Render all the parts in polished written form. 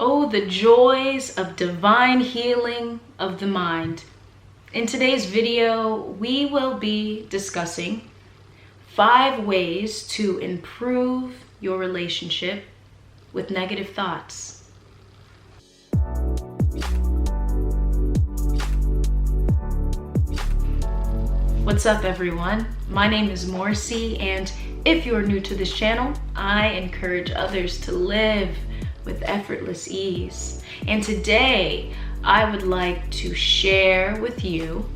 Oh, the joys of divine healing of the mind. In today's video, we will be discussing 5 ways to improve your relationship with negative thoughts. What's up, everyone? My name is Morrissey, and if you're new to this channel, I encourage others to live with effortless ease. And today, I would like to share with you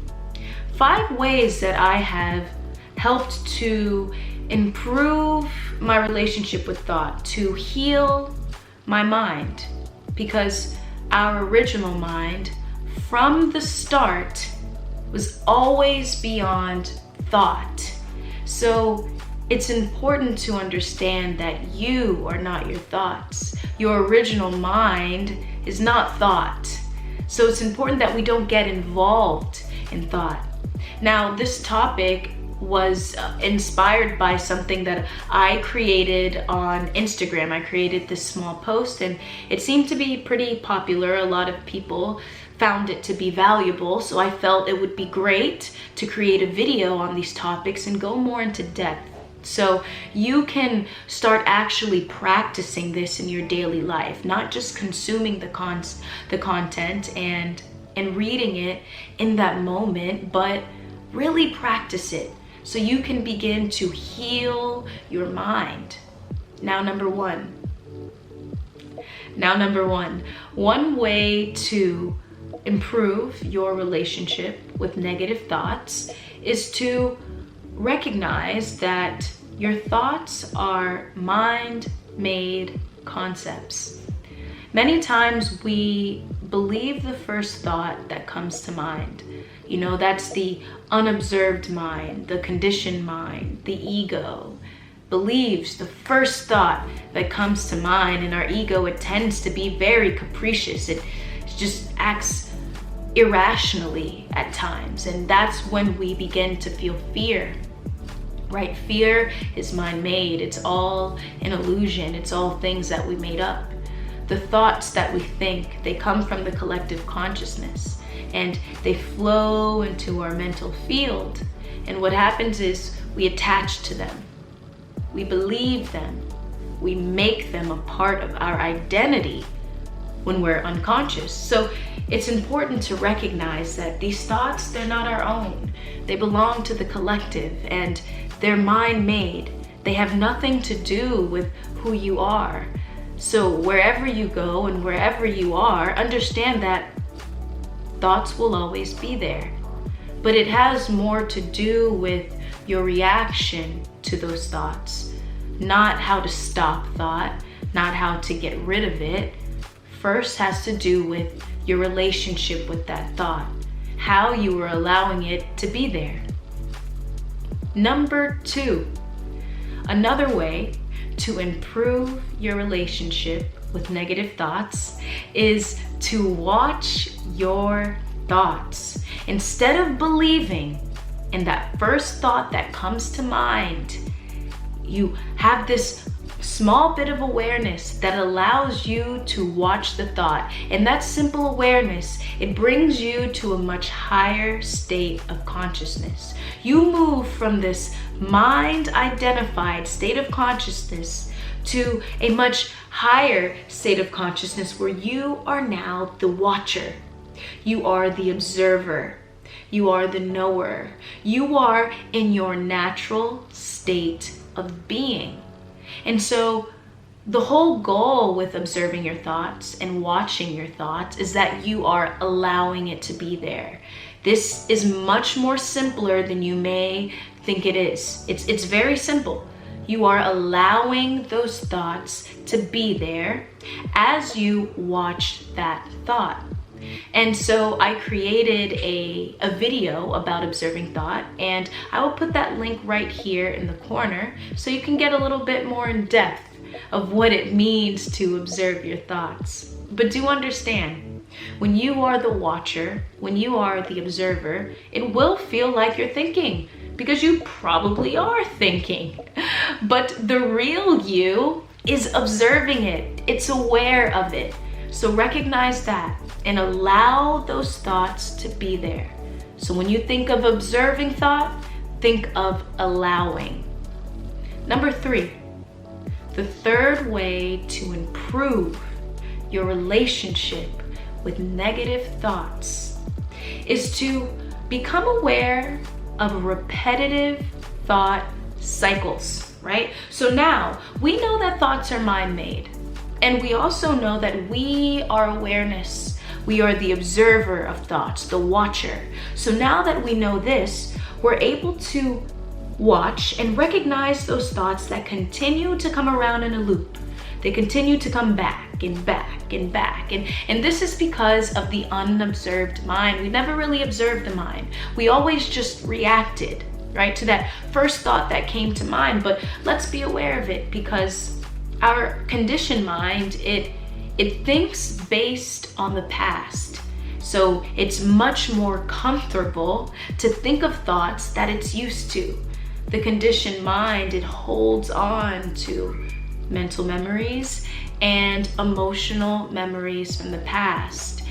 5 ways that I have helped to improve my relationship with thought, to heal my mind, because our original mind from the start was always beyond thought. So it's important to understand that you are not your thoughts. Your original mind is not thought. So it's important that we don't get involved in thought. Now, this topic was inspired by something that I created on Instagram. I created this small post and it seemed to be pretty popular. A lot of people found it to be valuable, so I felt it would be great to create a video on these topics and go more into depth. So you can start actually practicing this in your daily life, not just consuming the content and reading it in that moment, but really practice it so you can begin to heal your mind. Now, number one, one way to improve your relationship with negative thoughts is to recognize that your thoughts are mind-made concepts. Many times we believe the first thought that comes to mind. You know, that's the unobserved mind, the conditioned mind, the ego believes the first thought that comes to mind. And our ego, it tends to be very capricious. It just acts irrationally at times, and that's when we begin to feel fear. Right? Fear is mind-made. It's all an illusion. It's all things that we made up. The thoughts that we think, they come from the collective consciousness and they flow into our mental field. And what happens is we attach to them. We believe them. We make them a part of our identity when we're unconscious. So it's important to recognize that these thoughts, they're not our own. They belong to the collective and they're mind-made. They have nothing to do with who you are. So wherever you go and wherever you are, understand that thoughts will always be there. But it has more to do with your reaction to those thoughts, not how to stop thought, not how to get rid of it. First has to do with your relationship with that thought, how you are allowing it to be there. Number 2, another way to improve your relationship with negative thoughts is to watch your thoughts. Instead of believing in that first thought that comes to mind, you have this small bit of awareness that allows you to watch the thought. And that simple awareness, it brings you to a much higher state of consciousness. You move from this mind-identified state of consciousness to a much higher state of consciousness where you are now the watcher. You are the observer. You are the knower. You are in your natural state of being. And so the whole goal with observing your thoughts and watching your thoughts is that you are allowing it to be there. This is much more simpler than you may think it is. It's very simple. You are allowing those thoughts to be there as you watch that thought. And so I created a video about observing thought, and I will put that link right here in the corner so you can get a little bit more in depth of what it means to observe your thoughts. But do understand, when you are the watcher, when you are the observer, it will feel like you're thinking, because you probably are thinking. But the real you is observing it. It's aware of it. So recognize that and allow those thoughts to be there. So when you think of observing thought, think of allowing. Number 3, the third way to improve your relationship with negative thoughts is to become aware of repetitive thought cycles, right? So now we know that thoughts are mind-made, and we also know that we are awareness. We are the observer of thoughts, the watcher. So now that we know this, we're able to watch and recognize those thoughts that continue to come around in a loop. They continue to come back and back and back. And this is because of the unobserved mind. We never really observed the mind. We always just reacted, right, to that first thought that came to mind. But let's be aware of it, because our conditioned mind, it thinks based on the past. So it's much more comfortable to think of thoughts that it's used to. The conditioned mind, it holds on to mental memories and emotional memories from the past.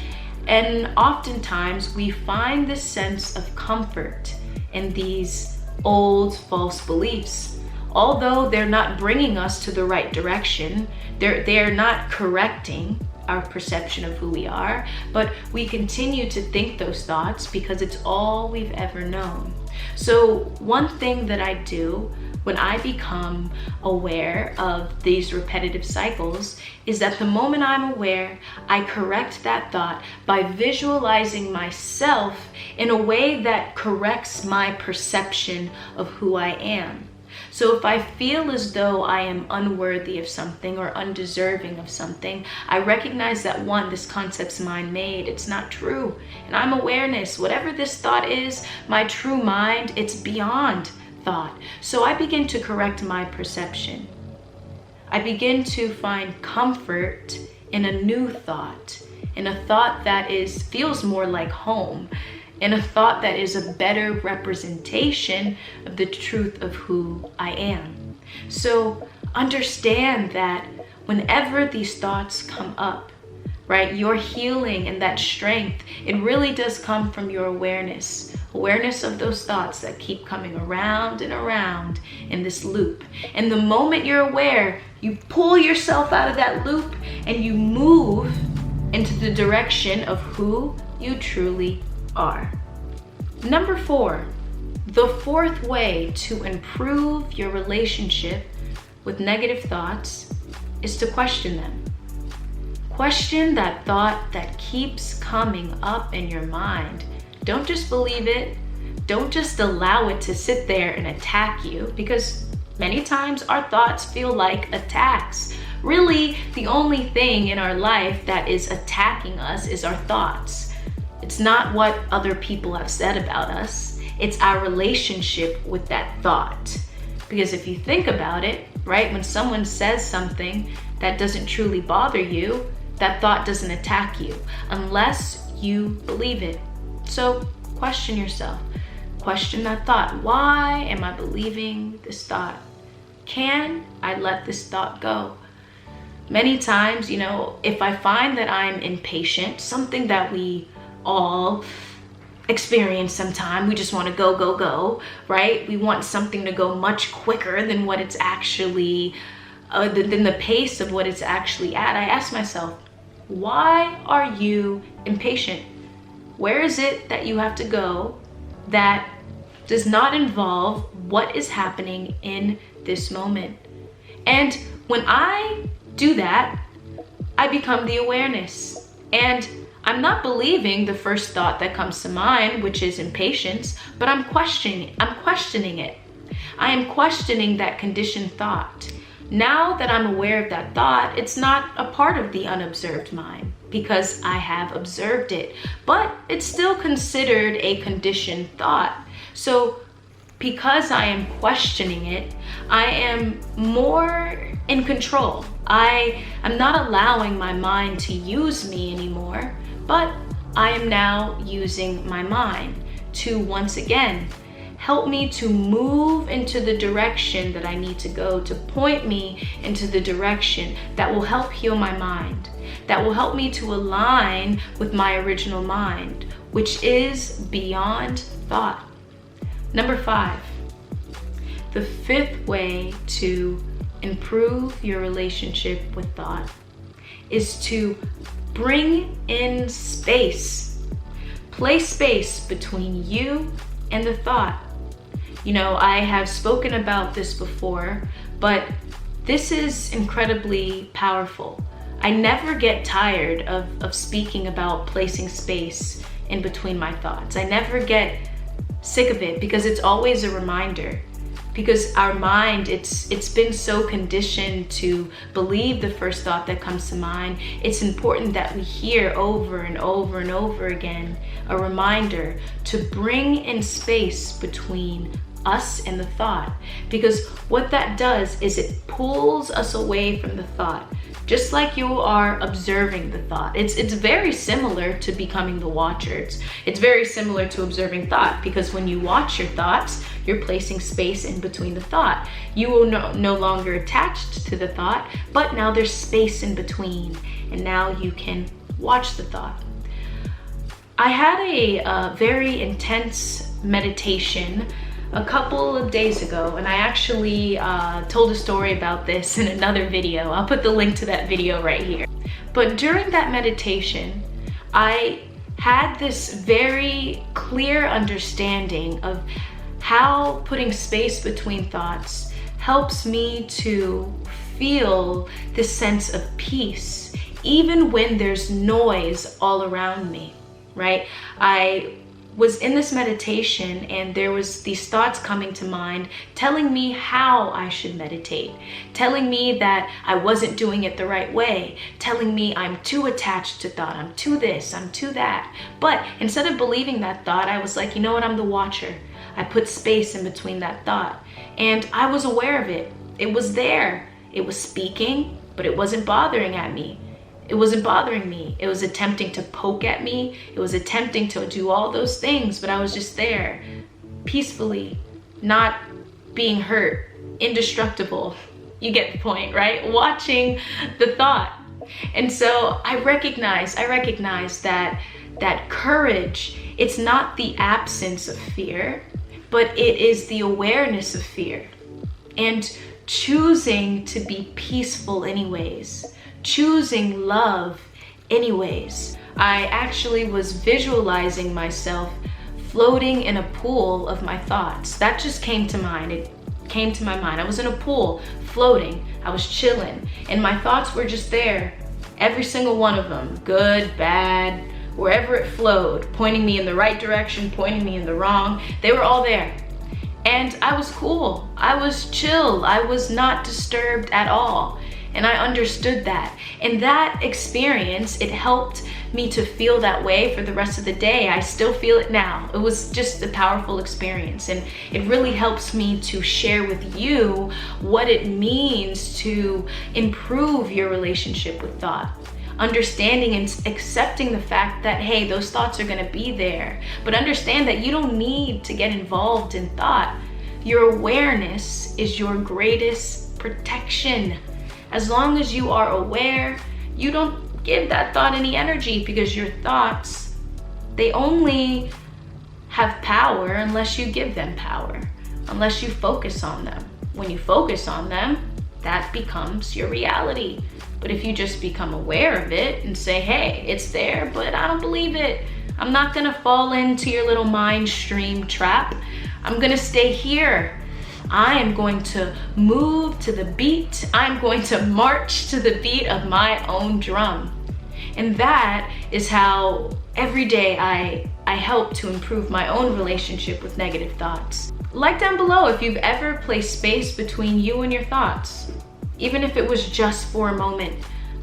And oftentimes we find this sense of comfort in these old false beliefs. Although they're not bringing us to the right direction, they're not correcting our perception of who we are, but we continue to think those thoughts because it's all we've ever known. So one thing that I do when I become aware of these repetitive cycles is that the moment I'm aware, I correct that thought by visualizing myself in a way that corrects my perception of who I am. So if I feel as though I am unworthy of something or undeserving of something, I recognize that, one, this concept's mind-made, it's not true. And I'm awareness. Whatever this thought is, my true mind, it's beyond thought. So I begin to correct my perception. I begin to find comfort in a new thought, in a thought that feels more like home, in a thought that is a better representation of the truth of who I am. So understand that whenever these thoughts come up, right, your healing and that strength, it really does come from your awareness of those thoughts that keep coming around and around in this loop. And the moment you're aware, you pull yourself out of that loop and you move into the direction of who you truly are. Number 4, the fourth way to improve your relationship with negative thoughts is to question them. Question that thought that keeps coming up in your mind. Don't just believe it. Don't just allow it to sit there and attack you, because many times our thoughts feel like attacks. Really, the only thing in our life that is attacking us is our thoughts. It's not what other people have said about us. It's our relationship with that thought. Because if you think about it, right, when someone says something that doesn't truly bother you, that thought doesn't attack you unless you believe it. So question yourself. Question that thought. Why am I believing this thought? Can I let this thought go? Many times, if I find that I'm impatient, something that we all experience sometime, we just want to go, right? We want something to go much quicker than what it's actually, than the pace of what it's actually at. I ask myself, why are you impatient? Where is it that you have to go that does not involve what is happening in this moment? And when I do that, I become the awareness. And I'm not believing the first thought that comes to mind, which is impatience, but I'm questioning it. I am questioning that conditioned thought. Now that I'm aware of that thought, it's not a part of the unobserved mind because I have observed it, but it's still considered a conditioned thought. So because I am questioning it, I am more in control. I am not allowing my mind to use me anymore, but I am now using my mind to once again help me to move into the direction that I need to go, to point me into the direction that will help heal my mind, that will help me to align with my original mind, which is beyond thought. Number 5, the 5th way to improve your relationship with thought is to bring in space. Place space between you and the thought. You know, I have spoken about this before, but this is incredibly powerful. I never get tired of speaking about placing space in between my thoughts. I never get sick of it because it's always a reminder. Because our mind, it's been so conditioned to believe the first thought that comes to mind. It's important that we hear over and over and over again a reminder to bring in space between us and the thought. Because what that does is it pulls us away from the thought. Just like you are observing the thought. It's very similar to becoming the watcher. It's very similar to observing thought, because when you watch your thoughts, you're placing space in between the thought. You will no longer attached to the thought, but now there's space in between, and now you can watch the thought. I had a very intense meditation a couple of days ago, and I actually told a story about this in another video. I'll put the link to that video right here. But during that meditation, I had this very clear understanding of how putting space between thoughts helps me to feel this sense of peace, even when there's noise all around me, right? I was in this meditation and there was these thoughts coming to mind telling me how I should meditate, telling me that I wasn't doing it the right way, telling me I'm too attached to thought, I'm too this, I'm too that. But instead of believing that thought, I was like, you know what, I'm the watcher. I put space in between that thought and I was aware of it. It was there. It was speaking, but it wasn't bothering at me. It wasn't bothering me. It was attempting to poke at me. It was attempting to do all those things, but I was just there, peacefully, not being hurt, indestructible. You get the point, right? Watching the thought. And so I recognize that courage, it's not the absence of fear, but it is the awareness of fear. And choosing to be peaceful anyways. Choosing love anyways. I actually was visualizing myself floating in a pool of my thoughts. That just came to mind. It came to my mind. I was in a pool floating. I was chilling and my thoughts were just there. Every single one of them, good, bad, wherever it flowed, pointing me in the right direction, pointing me in the wrong. They were all there. And I was cool. I was chill. I was not disturbed at all. And I understood that. And that experience, it helped me to feel that way for the rest of the day. I still feel it now. It was just a powerful experience. And it really helps me to share with you what it means to improve your relationship with thought. Understanding and accepting the fact that, hey, those thoughts are gonna be there. But understand that you don't need to get involved in thought. Your awareness is your greatest protection. As long as you are aware, you don't give that thought any energy, because your thoughts, they only have power unless you give them power, unless you focus on them. When you focus on them, that becomes your reality. But if you just become aware of it and say, hey, it's there, but I don't believe it. I'm not gonna fall into your little mind stream trap. I'm gonna stay here. I am going to move to the beat. I'm going to march to the beat of my own drum. And that is how every day I help to improve my own relationship with negative thoughts. Like down below if you've ever placed space between you and your thoughts, even if it was just for a moment.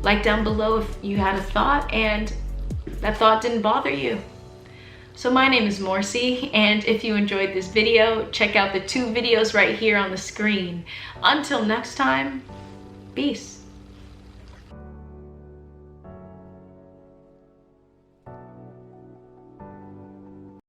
Like down below if you had a thought and that thought didn't bother you. So my name is Morsi, and if you enjoyed this video, check out the 2 videos right here on the screen. Until next time, peace.